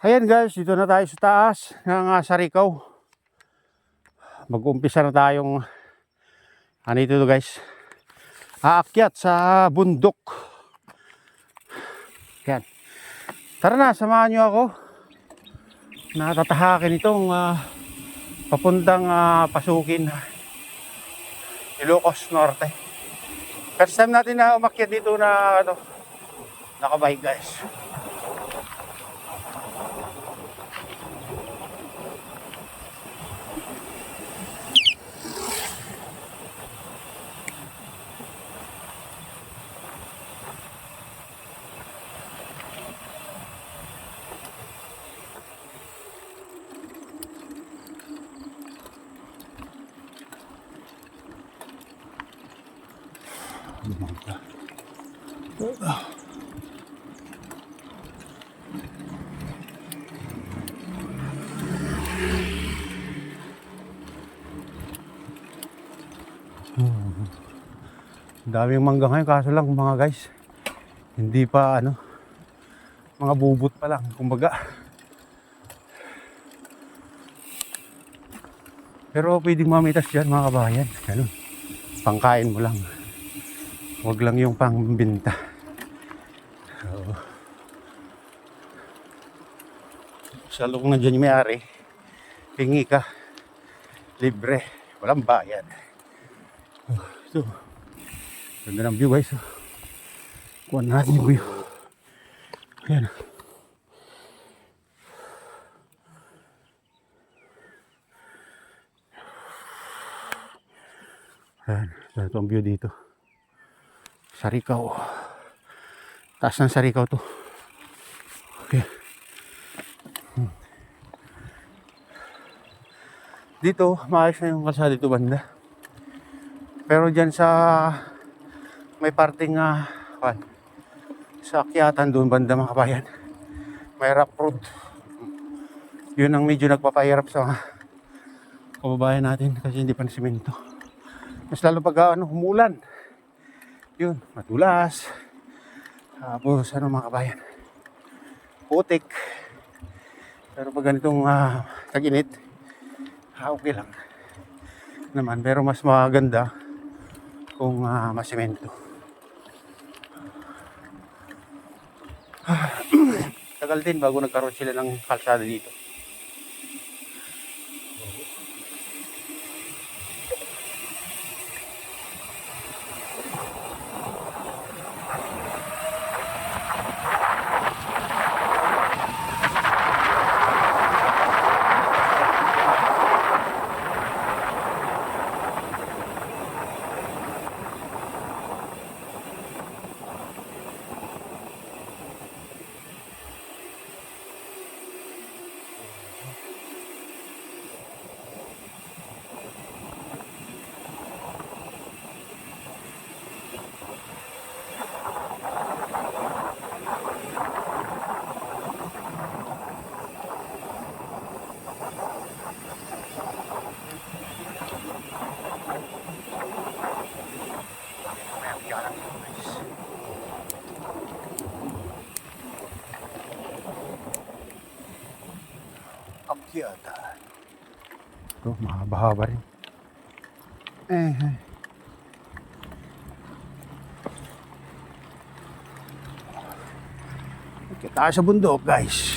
Ayan guys, dito na tayo sa taas ng Sarikaw. Mag-umpisa na tayong dito guys, aakyat sa bundok. Yan. Tara na, samahan nyo ako. Natatahakin itong papuntang pasukin Ilocos Norte. First time natin na umakyat dito na nakabike guys. Daming mangga ngayon, kaso lang mga guys, hindi pa mga bubot pa lang kumbaga. Pero pwedeng mamitas dyan mga kabayan, ganun. Pangkain mo lang, huwag lang yung pangbinta. Sa loob na dyan yung may-ari, hingi ka, libre, walang bayad. Ito, ganda ng view guys. Kuha natin yung view. Ayan. Ayan, ito ang view dito. Sarikaw. Taas ng Sarikaw to. Okay. Dito, maayos na yung kalsada dito banda. Pero dyan sa may parting sa akyatan doon banda mga kabayan, may rock road. Yun ang medyo nagpapahirap sa kababayan natin kasi hindi pa na simento. Mas lalo pag umulan, yun, madulas. Tapos mga kabayan, putik. Pero pag ganitong tag-init, okay lang naman. Pero mas maganda kung masimento. Tagal din bago nagkaroon sila ng kalsada dito. Akyatan. Ito, mahaba-haba rin. Okay, tayo sa bundok guys.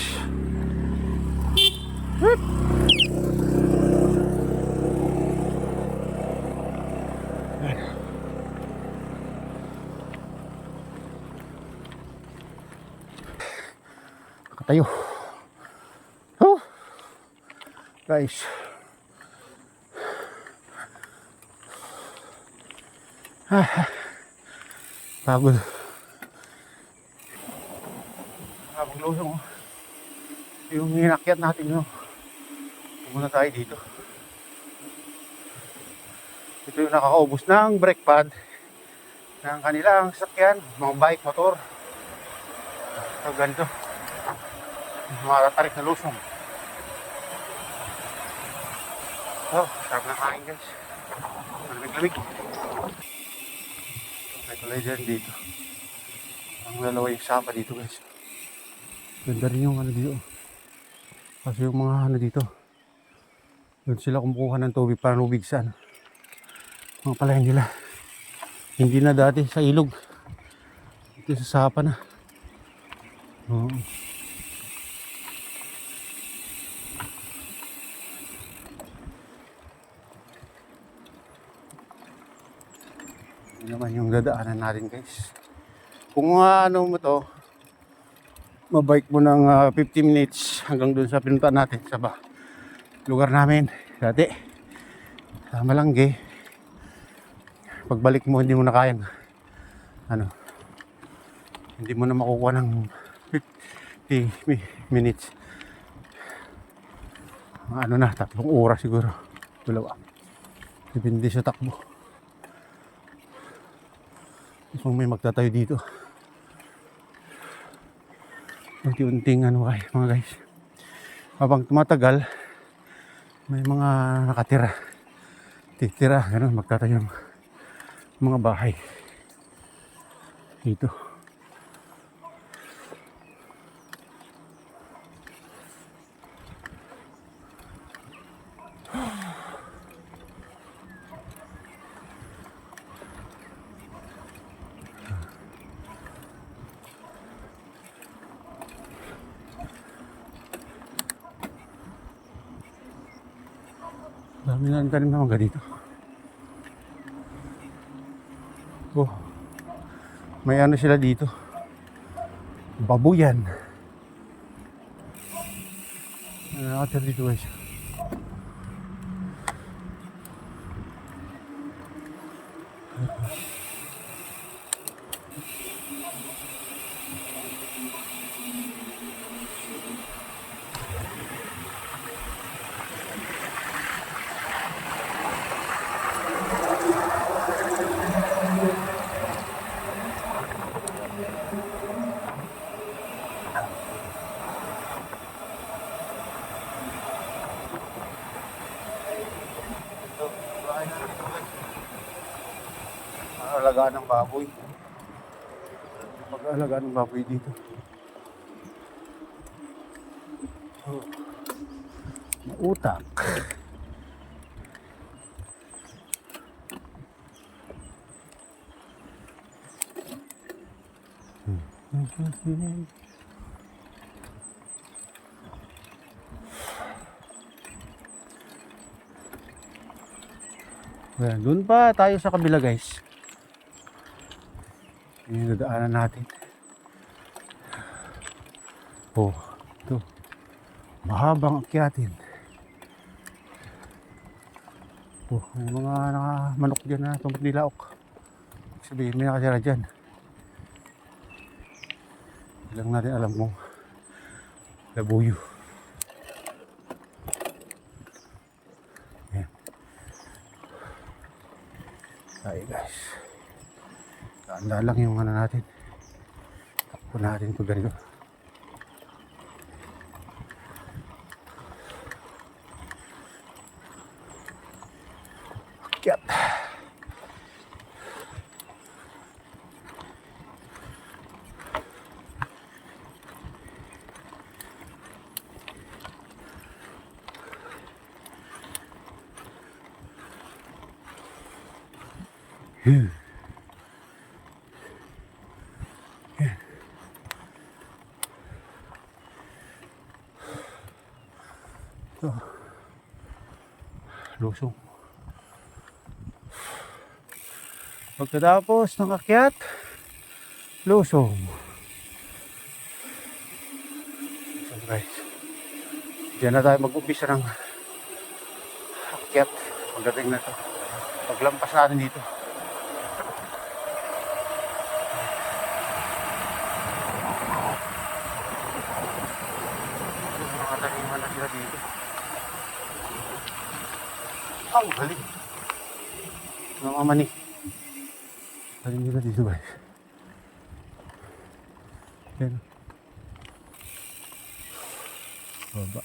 Nakatayo. Guys, pagod. Paglusong yung inakyat natin pumunta tayo dito. Ito yung nakakaubos ng brake pad ng kanilang sasakyan, mga bike, motor. So ganito, matatarik na lusong. Oh, sarap na kain guys. Malamig-lamig. May kulay dyan dito. Ang lalawa yung sapa dito guys. Ganda rin yung dito. Kasi yung mga ano dito, doon sila kumukuha ng tubig para lubig sa ano, mga palayan nila. Hindi na dati sa ilog. Ito sa sapa na. Oo. Yan naman yung dadaanan natin guys. Kung ano mo to, mabike mo ng 50 minutes hanggang dun sa pinunta natin sa lugar namin dati sa Malangge. Pagbalik mo hindi mo na kayang ano, hindi mo na makukuha ng 50 minutes. Ano na, 3 oras siguro, 2, depende sa takbo. Kung may magtatayo dito, unti-unting ano kay mga guys, habang tumatagal may mga nakatira, titira, gano'n, magtatayo ng mga bahay dito. Dami na ang tanim na mangga dito. Oh, may ano sila dito, babuyan. Nakatira dito guys. Alagaan ng baboy. Pag-alagaan ng baboy dito. Oh. Utak. Ayan, doon pa tayo sa kabila guys. Yung dadaanan natin. Oh, ito. Mahabang akyatin. Oh, may mga manok dyan na tumat nilaok. Sabihin, may nakatira dyan. Hindi lang natin alam kung labuyo. Ayan. Tayo guys. Tanda lang yung ano natin. Takpo natin ito ganito. Akyat. Ito. Lusong. Pagkatapos ng akyat, lusong. So guys, diyan na tayo mag-umpisa ng akyat. Pagdating na to, paglampas natin dito. Mga taniman na sila dito. Ang galing. Mga mani. Galing nila dito guys. Yan. Baba.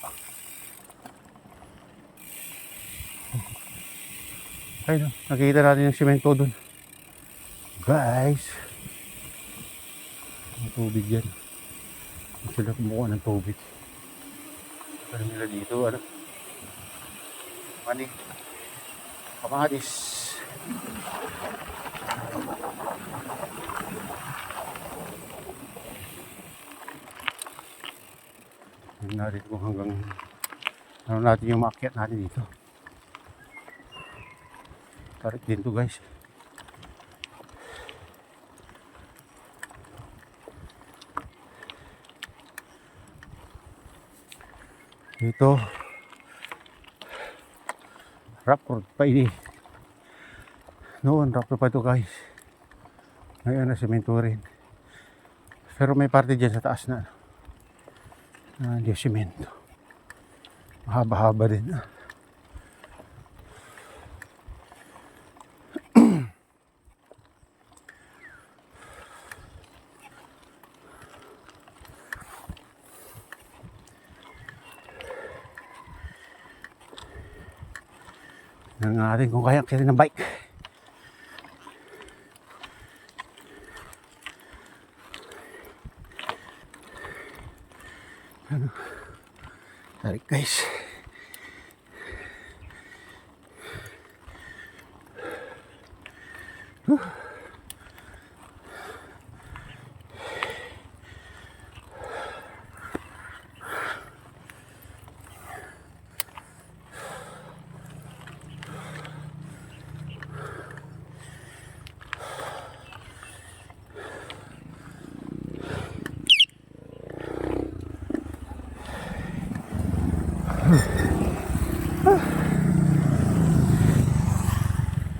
Ayun, nakikita natin yung simento dun. Guys. Ang tubig yan. Sila kumukuha ng tubig. Pero nila dito, ano? Mani. Kamatis. Tingnan natin kung hanggang ano natin yung maakyat natin dito. Tarik din to guys. Dito rock road pa ini. Noon rock road pa ito guys. Ngayon na semento rin. Pero may parte dyan sa taas na hindi semento. Mahaba-haba din. Tingnan natin kung kaya kaya ng bike. Ano? Tarik guys.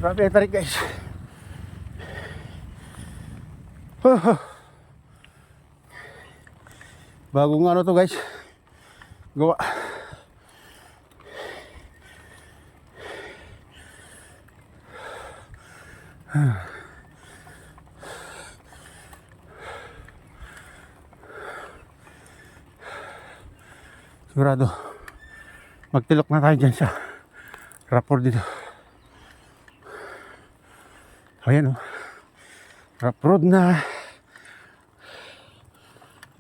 Grabe ang tarik guys. Bagong ano to guys. Gawa. Sigurado magtilok na tayo dyan sa rapport dito. Ayan o. Rough road na.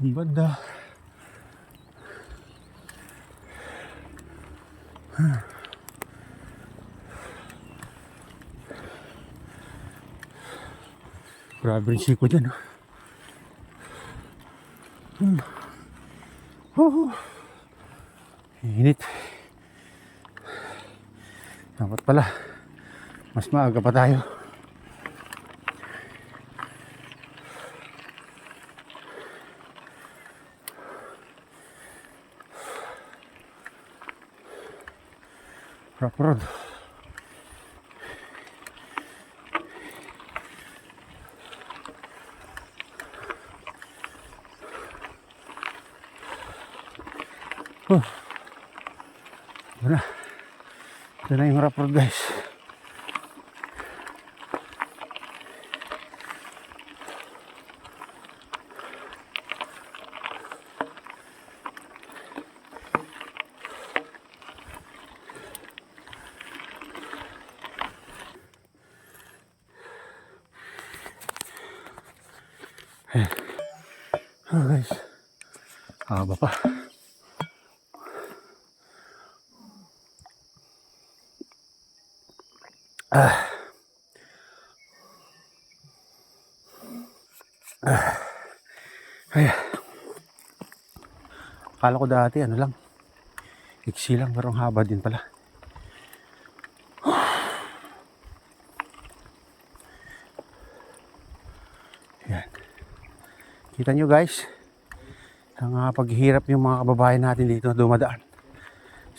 Ang banda. Grabe rin siko dyan. Init. Dapat pala mas maaga pa tayo. Rough road. Ito na. Ito na yung rough road guys. Oh guys, haba pa. Ay, akala ko dati ano lang, iksi lang, pero ang haba din pala. Yan. Kita nyo guys, ang paghihirap yung mga kababayan natin dito na dumadaan.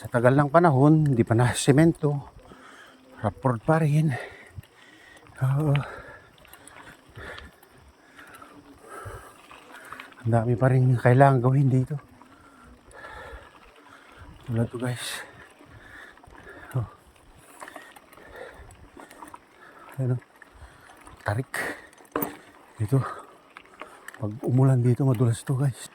Sa tagal ng panahon, hindi pa na semento, rapport pa rin. Ang dami pa rin kailangan gawin dito. Tulad to guys. Ano? Tarik. Dito. Pag umulan dito, madulas to guys.